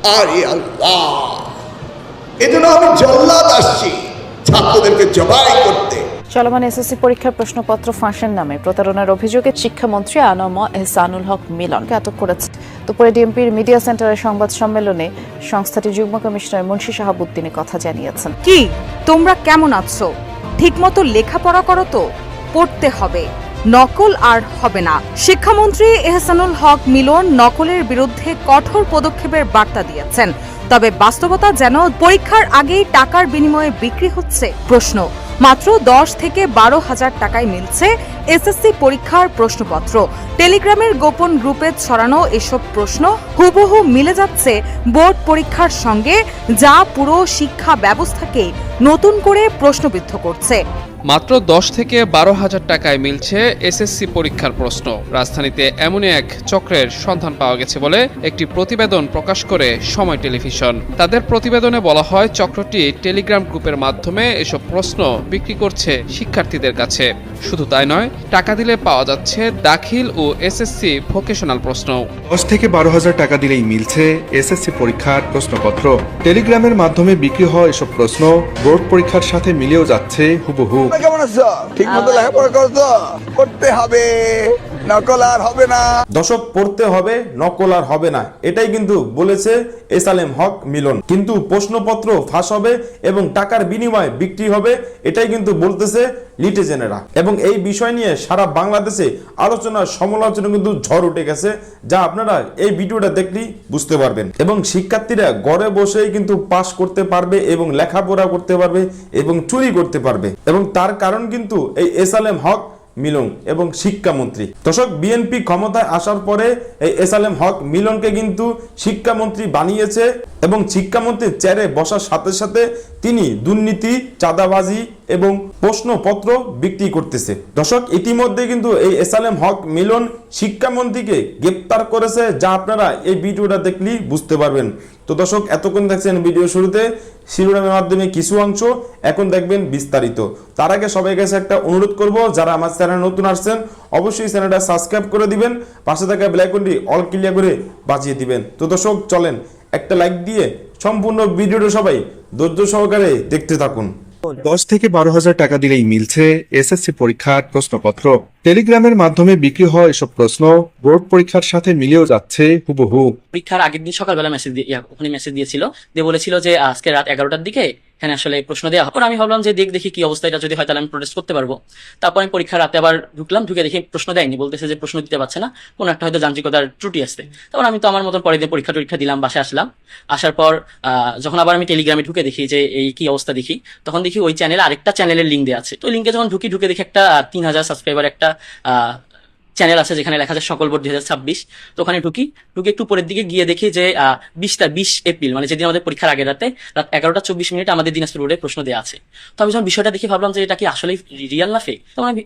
আরে আল্লাহ, এজন্য আমি জল্লাদ আসছি ছাত্রদেরকে জবাই করতে। চলমান এসএসসি পরীক্ষার প্রশ্নপত্র ফাঁসের নামে প্রতারণার অভিযোগে শিক্ষামন্ত্রী আনম এহসানুল হক মিলনকে আটক করেছে। দুপুরে ডিএমপির মিডিয়া সেন্টারের সংবাদ সম্মেলনে সংস্থাটির যুগ্ম কমিশনার মুন্সি শাহাবুদ্দিন কথা জানিয়েছেন। কি তোমরা কেমন আছো? ঠিকমতো লেখাপড়া করো তো, পড়তে হবে, নকল আর হবে না। শিক্ষামন্ত্রী এহসানুল হক মিলন নকলের বিরুদ্ধে কঠোর পদক্ষেপের বার্তা দিয়েছেন। তবে বাস্তবতা যেন পরীক্ষার আগেই টাকার বিনিময়ে বিক্রি হচ্ছে। প্রশ্ন, মাত্র 10 থেকে 12,000 টাকায় মিলছে এসএসসি পরীক্ষার প্রশ্নপত্র। টেলিগ্রামের গোপন গ্রুপে ছড়ানো এসব প্রশ্ন হুবহু মিলে যাচ্ছে বোর্ড পরীক্ষার সঙ্গে, যা পুরো শিক্ষা ব্যবস্থাকে নতুন করে প্রশ্নবিদ্ধ করছে। মাত্র 10 থেকে 12,000 টাকায় মিলছে এসএসসি পরীক্ষার প্রশ্ন। রাজধানীতে এমনই এক চক্রের সন্ধান পাওয়া গেছে বলে একটি প্রতিবেদন প্রকাশ করে সময় টেলিভিশন। তাদের প্রতিবেদনে বলা হয়, চক্রটি টেলিগ্রাম গ্রুপের মাধ্যমে এসব প্রশ্ন বিক্রি করছে শিক্ষার্থীদের কাছে। শুধু তাই নয়, টাকা দিলে পাওয়া যাচ্ছে দাখিল ও এসএসসি ভোকেশনাল প্রশ্ন। 10 থেকে 12,000 টাকা দিলেই মিলছে এসএসসি পরীক্ষার প্রশ্নপত্র। টেলিগ্রামের মাধ্যমে বিক্রি হওয়া এসব প্রশ্ন বোর্ড পরীক্ষার সাথে মিলেও যাচ্ছে হুবহু। কেমন আছো? ঠিক মতো লেখাপড়া করছো? করতে হবে, নকল আর হবে না। দর্শক, পড়তে হবে, নকল আর হবে না, এটাই কিন্তু বলেছে এসালেম হক মিলন। কিন্তু প্রশ্নপত্র ফাঁস হবে এবং টাকার বিনিময়ে বিক্রি হবে, এটাই কিন্তু বলতেছে লিটেজেনেরা। এবং এই বিষয় নিয়ে সারা বাংলাদেশে আলোচনা সমালোচনা কিন্তু ঝড় উঠে গেছে, যা আপনারা এই ভিডিওটা দেখলেই বুঝতে পারবেন। এবং শিক্ষার্থীরা ঘরে বসেই কিন্তু পাস করতে পারবে এবং লেখাপড়া করতে পারবে এবং চুরি করতে পারবে। এবং তার কারণ কিন্তু এই এসালেম হক মিলন এবং শিক্ষামন্ত্রী। দর্শক, বিএনপি ক্ষমতায় আসার পরে এই এসালেম হক মিলনকে কিন্তু শিক্ষামন্ত্রী বানিয়েছে এবং শিক্ষামন্ত্রীর চেয়ারে বসার সাথে সাথে তিনি দুর্নীতি, চাঁদাবাজি এবং প্রশ্নপত্র বিক্রি করতেছে। দর্শক, ইতিমধ্যে কিন্তু এই এসালেম হক মিলন শিক্ষামন্ত্রীকে গ্রেপ্তার করেছে, যা আপনারা এই ভিডিওটা দেখলেই বুঝতে পারবেন। তো দর্শক, এতক্ষণ দেখছেন ভিডিও শুরুতে শিরোনামের মাধ্যমে কিছু অংশ, এখন দেখবেন বিস্তারিত। তার আগে সবাই কাছে একটা অনুরোধ করব, যারা আমার চ্যানেল নতুন আসছেন অবশ্যই চ্যানেলটা সাবস্ক্রাইব করে দিবেন, পাশে থাকা বেল আইকনটি অল ক্লিয়ার করে বাজিয়ে দিবেন। তো দর্শক, চলেন একটা লাইক দিয়ে সম্পূর্ণ ভিডিওটা সবাই ধৈর্য সহকারে দেখতে থাকুন। 10 থেকে 12,000 টাকা দিলেই মিলছে এসএসসি পরীক্ষার প্রশ্নপত্র। টেলিগ্রামের মাধ্যমে বিক্রি হওয়া এসব প্রশ্ন বোর্ড পরীক্ষার সাথে মিলেও যাচ্ছে হুবহু। পরীক্ষার আগের দিন সকালবেলা ওখানে মেসেজ দিয়েছিল, দিয়ে বলেছিল যে আজকে রাত 11টার দিকে এখানে আসলে প্রশ্ন দেওয়া হবে। আমি ভাবলাম যে দেখি কি অবস্থা, এটা যদি হয় তাহলে আমি প্রোটেস্ট করতে পারবো। তারপর আমি পরীক্ষার রাতে আবার ঢুকলাম, ঢুকে দেখি প্রশ্ন দেয়নি, বলতেছে যে প্রশ্ন দিতে পারছে না, কোনো একটা হয়তো যান্ত্রিকতার ত্রুটি আসছে। তারপর আমি তো আমার মতন পরের দিন পরীক্ষা দিলাম, বাসায় আসলাম। আসার পর যখন আবার আমি টেলিগ্রামে ঢুকে দেখি যে এই কি অবস্থা দেখি, তখন দেখি ওই চ্যানেলে আরেকটা চ্যানেলের লিঙ্ক দেওয়া আছে। তো লিঙ্কে যখন ঢুকে দেখি একটা 3,000 সাবস্ক্রাইবার একটা চ্যানেল আছে, যেখানে লেখা আছে সকল বোর্ড 2026। তো ওখানে ঢুকে একটু পরের দিকে গিয়ে দেখি যে 20 এপ্রিল মানে যেদিন আমাদের পরীক্ষার আগের রাত 11টা 24 আমাদের দিনাজপুর বোর্ডে প্রশ্ন দেওয়া আছে। তো আমি যখন বিষয়টা দেখে ভাবলাম যে এটা কি আসলে রিয়াল না ফেক। তখন আমি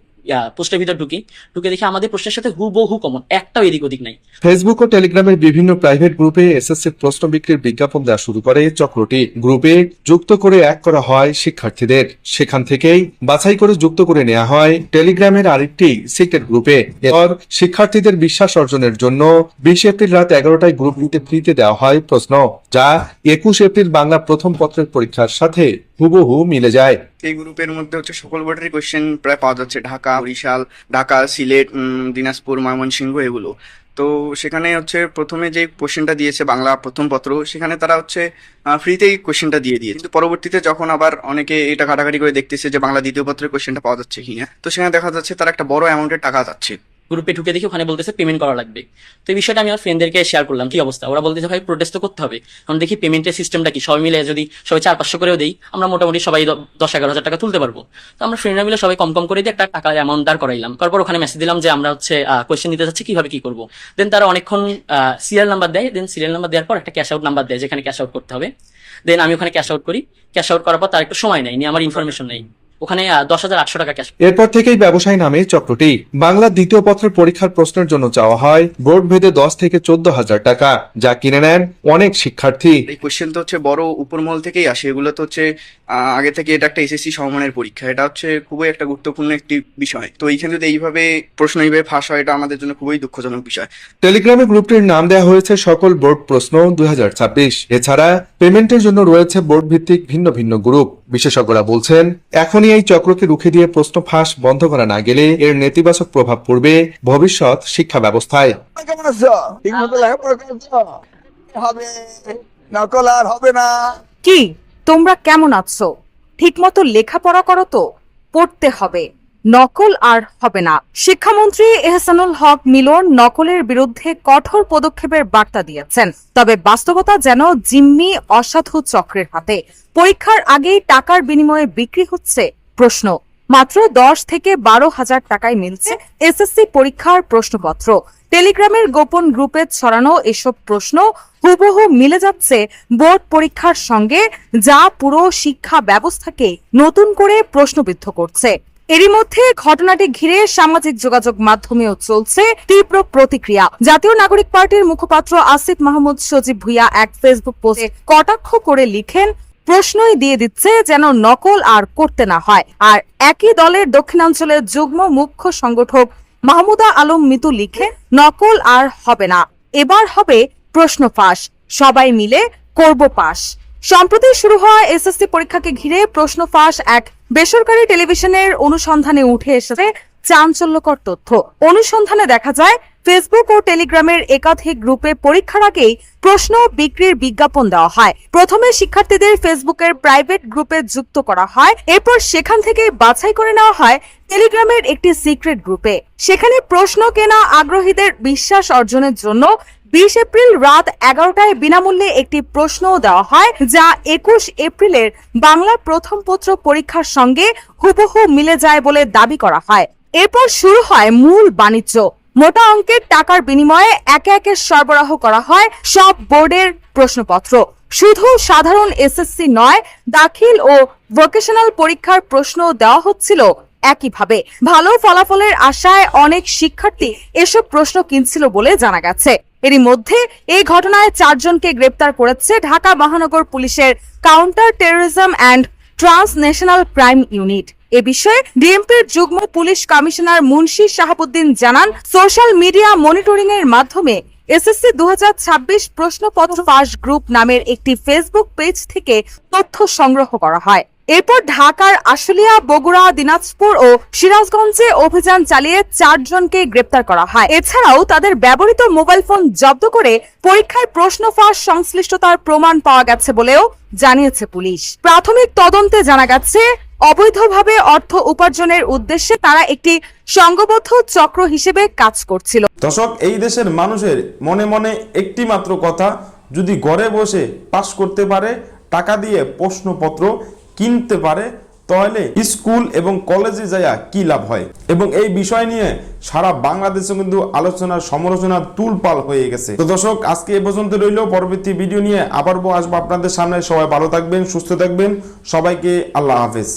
পোস্টের ভিতর ঢুকে দেখি আমাদের প্রশ্নের সাথে হুবহু কমন, একটাও এদিক ওদিক নাই। ফেসবুক ও টেলিগ্রামের বিভিন্ন প্রাইভেট গ্রুপে এসএসসি প্রশ্ন বিক্রির বিজ্ঞাপন দেওয়া শুরু করে চক্রটি। গ্রুপে যুক্ত করে এক করা হয় শিক্ষার্থীদের, সেখান থেকেই বাছাই করে যুক্ত করে নেওয়া হয় টেলিগ্রামের আরেকটি সিক্রেট গ্রুপে। এরপর শিক্ষার্থীদের বিশ্বাস অর্জনের জন্য 20 এপ্রিল রাত 11টায় গ্রুপ নিতে ফ্রিতে দেওয়া হয় প্রশ্ন, যা 21 এপ্রিল বাংলা প্রথম পত্রের পরীক্ষার সাথে হুবহু মিলে যায়। এই গ্রুপের মধ্যে হচ্ছে সকল বোর্ডের কোয়েশ্চেন প্রায় পাওয়া যাচ্ছে, ঢাকা, বরিশাল, ঢাকা, সিলেট, দিনাজপুর, ময়মনসিংহ, এগুলো। তো সেখানে হচ্ছে প্রথমে যে কোয়েশ্চেনটা দিয়েছে বাংলা প্রথম পত্র, সেখানে তারা হচ্ছে ফ্রিতেই কোয়েশ্চেনটা দিয়ে দিয়েছে। কিন্তু পরবর্তীতে যখন আবার অনেকে এটা ঘাটাঘাটি করে দেখতেছে যে বাংলা দ্বিতীয় পত্রের কোয়েশ্চেনটা পাওয়া যাচ্ছে কিনা, তো সেখানে দেখা যাচ্ছে তারা একটা বড় অ্যামাউন্টের টাকা যাচ্ছে। গ্রুপে ঢুকে দেখি ওখানে বলতেছে পেমেন্ট করা লাগবে। তো এই বিষয়টা আমি আমার ফ্রেন্ডদেরকে শেয়ার করলাম, কি অবস্থা। ওরা বলতেছে ভাই প্রোটেস্ট তো করতে হবে। এখন দেখি পেমেন্টের সিস্টেমটা কি, সবাই মিলে যদি সবাই 400-500 করেও দেই, আমরা মোটামুটি সবাই 10-11 হাজার টাকা তুলতে পারবো। তো আমরা ফ্রেন্ডরা মিলে সবাই কম করে দিয়ে একটা টাকা অ্যামাউন্ট দাঁড় করাইলাম। তারপর ওখানে মেসেজ দিলাম যে আমরা হচ্ছে কোয়েশ্চেন নিতে যাচ্ছি, কিভাবে কি করবো। দেন তারা অনেকক্ষণ সিরিয়াল নাম্বার দেয়। দেন সিরিয়াল নাম্বার দেওয়ার পর একটা ক্যাশ আউট নাম্বার দেয়, যেখানে ক্যাশ আউট করতে হবে। দেন আমি ওখানে ক্যাশ আউট করি। ক্যাশ আউট করার পর তার একটু সময় নেই, আমার ইনফরমেশন নেই। ওখানে 10,800 টাকা ক্যাশ। এরপর থেকেই ব্যবসায় নামে চক্রটি। বাংলা দ্বিতীয় পত্রের পরীক্ষার প্রশ্নের জন্য চাওয়া হয় বোর্ড ভেদে 10 থেকে 14,000 টাকা, যা কিনে নেন অনেক শিক্ষার্থী। এই কোশ্চেন তো হচ্ছে বড় উপরমহল থেকেই আসে, এগুলো তো হচ্ছে আগে থেকে এটা একটা এসএসসি সমমানের পরীক্ষা, এটা হচ্ছে খুবই একটা গুরুত্বপূর্ণ একটি বিষয়। তো এইখানে যদি এইভাবে প্রশ্ন এইভাবে ফাঁস হয়, এটা আমাদের জন্য খুবই দুঃখজনক বিষয়। টেলিগ্রামে গ্রুপটির নাম দেওয়া হয়েছে সকল বোর্ড প্রশ্ন 2026। এছাড়া পেমেন্টের জন্য রয়েছে বোর্ড ভিত্তিক ভিন্ন ভিন্ন গ্রুপ। বিশেষজ্ঞরা বলছেন, এখনই এই চক্রকে রুখে দিয়ে প্রশ্ন ফাঁস বন্ধ করা না গেলে এর নেতিবাচক প্রভাব পড়বে ভবিষ্যৎ শিক্ষা ব্যবস্থায়। কেমন আছো? ঠিকমতো লেখাপড়া করছো? হবে নকল আর হবে না। কি তোমরা কেমন আছো? ঠিকমতো লেখাপড়া করো তো, পড়তে হবে, নকল আর হবে না। শিক্ষামন্ত্রী এহসানুল হক মিলন নকলের বিরুদ্ধে কঠোর পদক্ষেপের বার্তা দিয়েছেন। তবে বাস্তবতা যেন জিম্মি অসাধু চক্রের হাতে। পরীক্ষার আগেই টাকার বিনিময়ে বিক্রি হচ্ছে প্রশ্ন। মাত্র 10 থেকে 12,000 টাকায় মিলছে এসএসসি পরীক্ষার প্রশ্নপত্র। টেলিগ্রামের গোপন গ্রুপে ছড়ানো এসব প্রশ্ন হুবহু মিলে যাচ্ছে বোর্ড পরীক্ষার সঙ্গে, যা পুরো শিক্ষা ব্যবস্থাকে নতুন করে প্রশ্নবিদ্ধ করছে। এরই মধ্যে ঘটনাটি ঘিরে সামাজিক যোগাযোগ মাধ্যমেও চলছে তীব্র প্রতিক্রিয়া। জাতীয় নাগরিক পার্টির মুখপাত্র আসিফ মাহমুদ সজীব ভুইয়া এক ফেসবুক পোস্টে কটাক্ষ করে লিখেন, প্রশ্নই দিয়ে দিচ্ছে যেন নকল আর করতে না হয়। আর একই দলের দক্ষিণাঞ্চলের যুগ্ম মুখ্য সংগঠক মাহমুদা আলম মিতু লিখে, নকল আর হবে না, এবার হবে প্রশ্ন ফাঁস, সবাই মিলে করব পাস। সম্প্রতি শুরু হওয়া এসএসসি পরীক্ষাকে ঘিরে প্রশ্ন ফাঁস এক বেসরকারি টেলিভিশনের অনুসন্ধানে উঠে এসেছে চাঞ্চল্যকর তথ্য। অনুসন্ধানে দেখা যায়, ফেসবুক ও টেলিগ্রামের একাধিক গ্রুপে পরীক্ষার আগেই প্রশ্ন বিক্রির বিজ্ঞাপন দেওয়া হয়। প্রথমে শিক্ষার্থীদের ফেসবুকের প্রাইভেট গ্রুপে যুক্ত করা হয়, এরপর সেখান থেকে বাছাই করে নেওয়া হয় টেলিগ্রামের একটি সিক্রেট গ্রুপে। সেখানে প্রশ্ন কেনা আগ্রহীদের বিশ্বাস অর্জনের জন্য 20 এপ্রিল রাত 11টায় বিনামূল্যে একটি প্রশ্নও দেওয়া হয়, যা 21 এপ্রিলের বাংলা প্রথম পত্র পরীক্ষার সঙ্গে হুবহু মিলে যায় বলে দাবি করা হয়। এরপর শুরু হয় মূল বাণিজ্য। মোটা অঙ্কের টাকার বিনিময়ে একে একে সরবরাহ করা হয় সব বোর্ডের প্রশ্নপত্র। শুধু সাধারণ এসএসসি নয়, দাখিল ও ভোকেশনাল পরীক্ষার প্রশ্ন দেওয়া হচ্ছিল একইভাবে। ভালো ফলাফলের আশায় অনেক শিক্ষার্থী এসব প্রশ্ন কিনছিল বলে জানা গেছে। এরই মধ্যে এই ঘটনায় 4 জনকে গ্রেপ্তার করেছে ঢাকা মহানগর পুলিশের counter terrorism and transnational crime unit. এ বিষয়ে ডিএমপির যুগ্ম পুলিশ কমিশনার মুন্সি শাহাবুদ্দিন জানান, সোশ্যাল মিডিয়া মনিটরিং এর মাধ্যমে এসএসসি 2026 প্রশ্নপত্র ফাঁস গ্রুপ নামের একটি ফেসবুক পেজ থেকে তথ্য সংগ্রহ করা হয়। এরপর ঢাকার আশুলিয়া, বগুড়া, দিনাজপুর ও সিরাজগঞ্জে অভিযান চালিয়ে 4 জনকে গ্রেপ্তার করা হয়। এছাড়াও তাদের ব্যবহৃত মোবাইল ফোন জব্দ করে পরীক্ষায় প্রশ্ন ফাঁস সংশ্লিষ্টতার প্রমাণ পাওয়া গেছে বলেও জানিয়েছে পুলিশ। প্রাথমিক তদন্তে জানা গেছে, অবৈধভাবে অর্থ উপার্জনের উদ্দেশ্যে তারা একটি সংঘবদ্ধ চক্র হিসেবে কাজ করছিল। দর্শক, এই দেশের মানুষের মনে মনে একটি মাত্র কথা, যদি ঘরে বসে পাস করতে পারে, টাকা দিয়ে প্রশ্নপত্র কিনতে পারে, তাহলে স্কুল এবং কলেজে যাওয়া কি লাভ হয়। এবং এই বিষয় নিয়ে সারা বাংলাদেশে কিন্তু আলোচনার সমালোচনার তুলপাল হয়ে গেছে। তো দর্শক, আজকে এ পর্যন্ত রইল। পরবর্তী ভিডিও নিয়ে আবার আসবো আপনাদের সামনে। সবাই ভালো থাকবেন, সুস্থ থাকবেন। সবাইকে আল্লাহ হাফেজ।